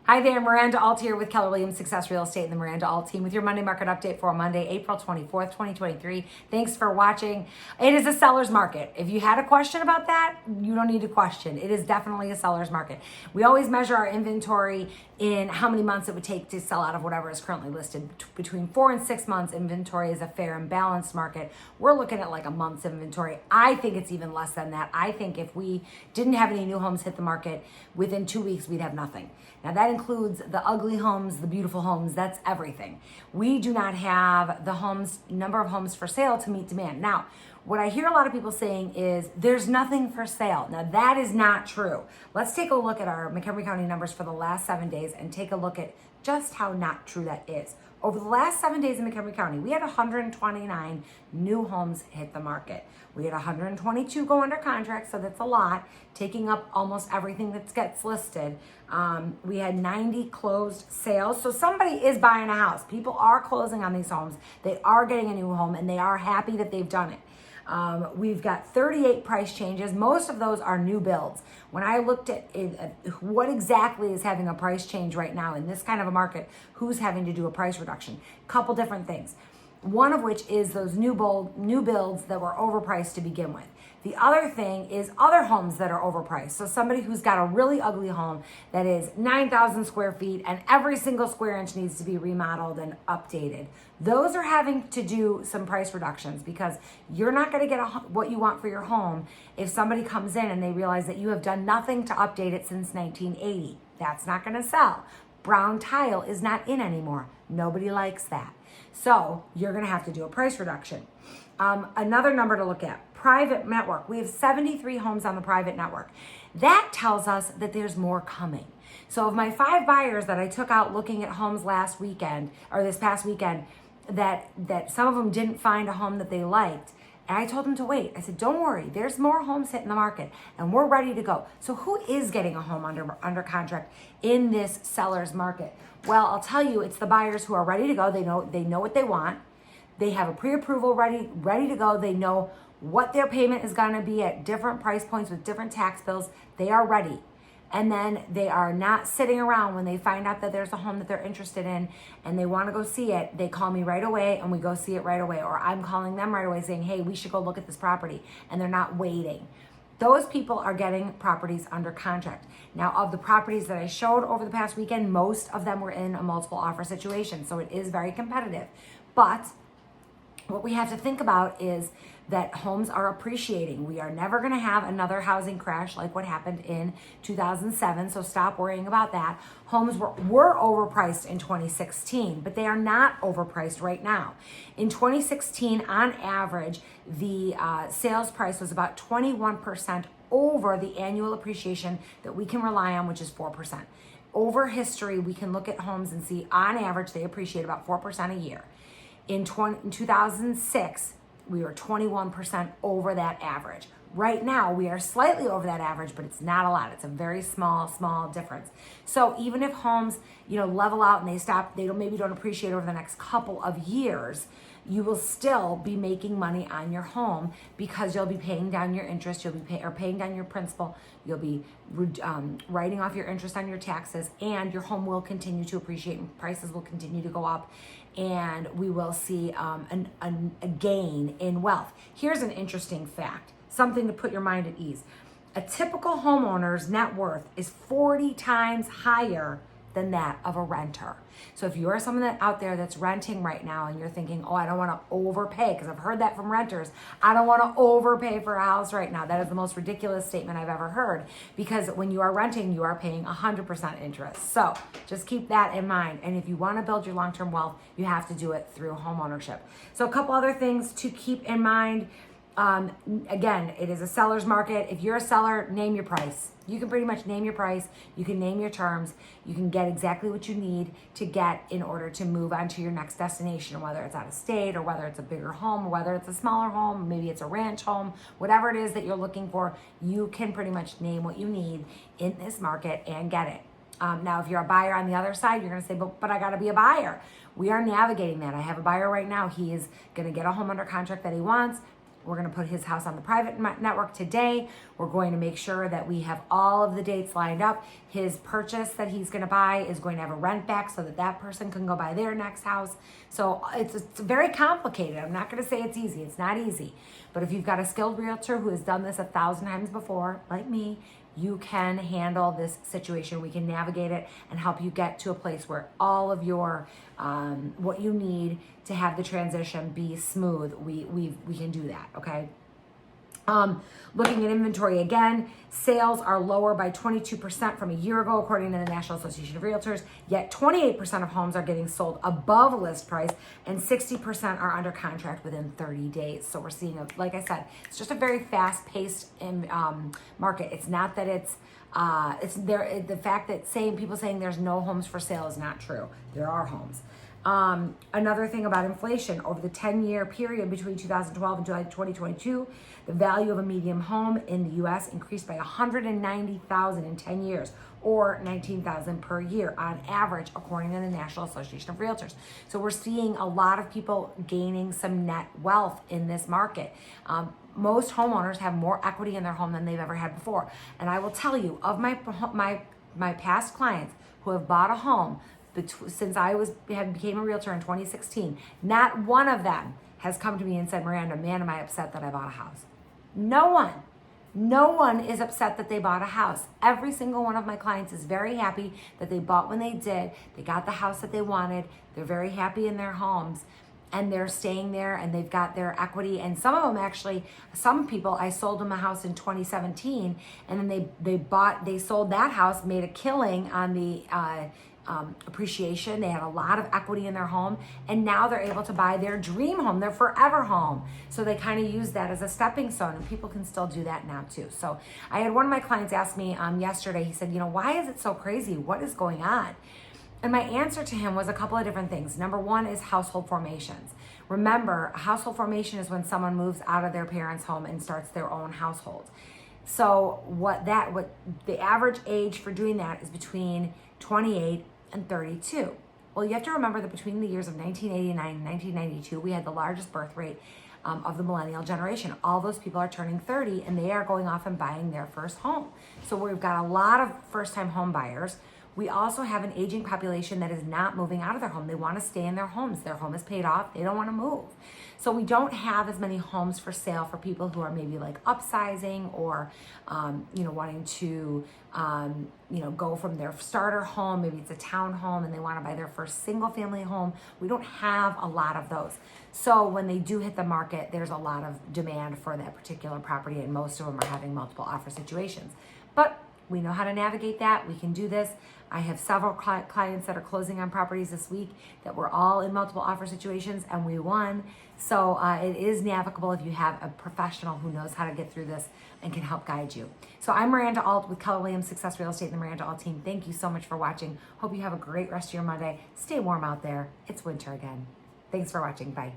Hi there, Miranda Alt here with Keller Williams Success Real Estate and the Miranda Alt team with your Monday market update for Monday, April 24th, 2023. Thanks for watching. It is a seller's market. If you had a question about that, you don't need to question. It is definitely a seller's market. We always measure our inventory in how many months it would take to sell out of whatever is currently listed. Between 4 and 6 months, inventory is a fair and balanced market. We're looking at like a month's inventory. I think it's even less than that. I think if we didn't have any new homes hit the market, within 2 weeks, we'd have nothing. Now that includes the ugly homes, the beautiful homes, that's everything. We do not have the number of homes for sale to meet demand. Now, what I hear a lot of people saying is there's nothing for sale. Now that is not true. Let's take a look at our Montgomery County numbers for the last 7 days and take a look at just how not true that is. Over the last 7 days in Montgomery County, we had 129 new homes hit the market. We had 122 go under contract, so that's a lot, taking up almost everything that gets listed. We had 90 closed sales. So somebody is buying a house. People are closing on these homes. They are getting a new home and they are happy that they've done it. We've got 38 price changes. Most of those are new builds. When I looked at what exactly is having a price change right now in this kind of a market, who's having to do a price reduction? Couple different things. One of which is those new builds that were overpriced to begin with. The other thing is other homes that are overpriced. So somebody who's got a really ugly home that is 9,000 square feet and every single square inch needs to be remodeled and updated. Those are having to do some price reductions because you're not going to get what you want for your home if somebody comes in and they realize that you have done nothing to update it since 1980. That's not going to sell. Brown tile is not in anymore. Nobody likes that. So you're going to have to do a price reduction. Another number to look at, private network. We have 73 homes on the private network. That tells us that there's more coming. So of my 5 buyers that I took out looking at homes last weekend or this past weekend, that some of them didn't find a home that they liked. And I told them to wait. I said, don't worry, there's more homes hitting the market and we're ready to go. So who is getting a home under contract in this seller's market? Well, I'll tell you, it's the buyers who are ready to go. They know what they want. They have a pre-approval ready to go. They know what their payment is going to be at different price points with different tax bills. They are ready. And then they are not sitting around when they find out that there's a home that they're interested in and they want to go see it. They call me right away and we go see it right away. Or I'm calling them right away saying, hey, we should go look at this property. And they're not waiting. Those people are getting properties under contract. Now, of the properties that I showed over the past weekend, most of them were in a multiple offer situation. So it is very competitive. But what we have to think about is that homes are appreciating. We are never going to have another housing crash like what happened in 2007, so stop worrying about that. Homes were overpriced in 2016, but they are not overpriced right now. In 2016, on average, the sales price was about 21% over the annual appreciation that we can rely on, which is 4%. Over history, we can look at homes and see on average they appreciate about 4% a year. In 2006, we were 21% over that average. Right now, we are slightly over that average, but it's not a lot. It's a very small difference. So even if homes, level out and they maybe don't appreciate over the next couple of years, you will still be making money on your home because you'll be paying down your interest, paying down your principal, you'll be writing off your interest on your taxes, and your home will continue to appreciate and prices will continue to go up, and we will see a gain in wealth. Here's an interesting fact, something to put your mind at ease. A typical homeowner's net worth is 40 times higher than that of a renter. So if you are someone out there that's renting right now and you're thinking, oh, I don't want to overpay, because I've heard that from renters, I don't want to overpay for a house right now. That is the most ridiculous statement I've ever heard, because when you are renting, you are paying 100% interest. So just keep that in mind. And if you want to build your long-term wealth, you have to do it through home ownership. So a couple other things to keep in mind. Again, it is a seller's market. If you're a seller, name your price. You can pretty much name your price. You can name your terms. You can get exactly what you need to get in order to move on to your next destination, whether it's out of state or whether it's a bigger home or whether it's a smaller home, maybe it's a ranch home, whatever it is that you're looking for, you can pretty much name what you need in this market and get it. Now, if you're a buyer on the other side, you're going to say, but I got to be a buyer. We are navigating that. I have a buyer right now. He is going to get a home under contract that he wants. We're going to put his house on the private network today. We're going to make sure that we have all of the dates lined up. His purchase that he's going to buy is going to have a rent back so that that person can go buy their next house. So it's very complicated. I'm not going to say it's easy. It's not easy. But if you've got a skilled realtor who has done this 1,000 times before, like me, you can handle this situation. We can navigate it and help you get to a place where all of your what you need to have the transition be smooth. We can do that. Okay. Looking at inventory again, sales are lower by 22% from a year ago, according to the National Association of Realtors, yet 28% of homes are getting sold above list price and 60% are under contract within 30 days. So we're seeing, like I said, it's just a very fast-paced market. It's not that it's there. The fact that people saying there's no homes for sale is not true. There are homes. Another thing about inflation, over the 10-year period between 2012 and 2022, the value of a median home in the U.S. increased by $190,000 in 10 years, or $19,000 per year on average, according to the National Association of Realtors. So we're seeing a lot of people gaining some net wealth in this market. Most homeowners have more equity in their home than they've ever had before. And I will tell you, of my past clients who have bought a home since I became a realtor in 2016, not one of them has come to me and said, Miranda, man, am I upset that I bought a house. No one is upset that they bought a house. Every single one of my clients is very happy that they bought when they did. They got the house that they wanted. They're very happy in their homes and they're staying there and they've got their equity. And some of them actually, some people, I sold them a house in 2017 and then they sold that house, made a killing on the appreciation. They had a lot of equity in their home and now they're able to buy their dream home, their forever home. So they kind of use that as a stepping stone and people can still do that now too. So I had one of my clients ask me yesterday, he said, why is it so crazy? What is going on? And my answer to him was a couple of different things. Number one is household formations. Remember, a household formation is when someone moves out of their parents' home and starts their own household. So what the average age for doing that is between 28 and 32. Well, you have to remember that between the years of 1989 and 1992, we had the largest birth rate of the millennial generation. All those people are turning 30 and they are going off and buying their first home. So we've got a lot of first-time home buyers. We also have an aging population that is not moving out of their home. They want to stay in their homes. Their home is paid off. They don't want to move. So we don't have as many homes for sale for people who are maybe like upsizing or, wanting to, go from their starter home. Maybe it's a town home and they want to buy their first single family home. We don't have a lot of those. So when they do hit the market, there's a lot of demand for that particular property and most of them are having multiple offer situations. But we know how to navigate that. We can do this. I have several clients that are closing on properties this week that were all in multiple offer situations and we won. So it is navigable if you have a professional who knows how to get through this and can help guide you. So I'm Miranda Alt with Keller Williams Success Real Estate and the Miranda Alt team. Thank you so much for watching. Hope you have a great rest of your Monday. Stay warm out there. It's winter again. Thanks for watching. Bye.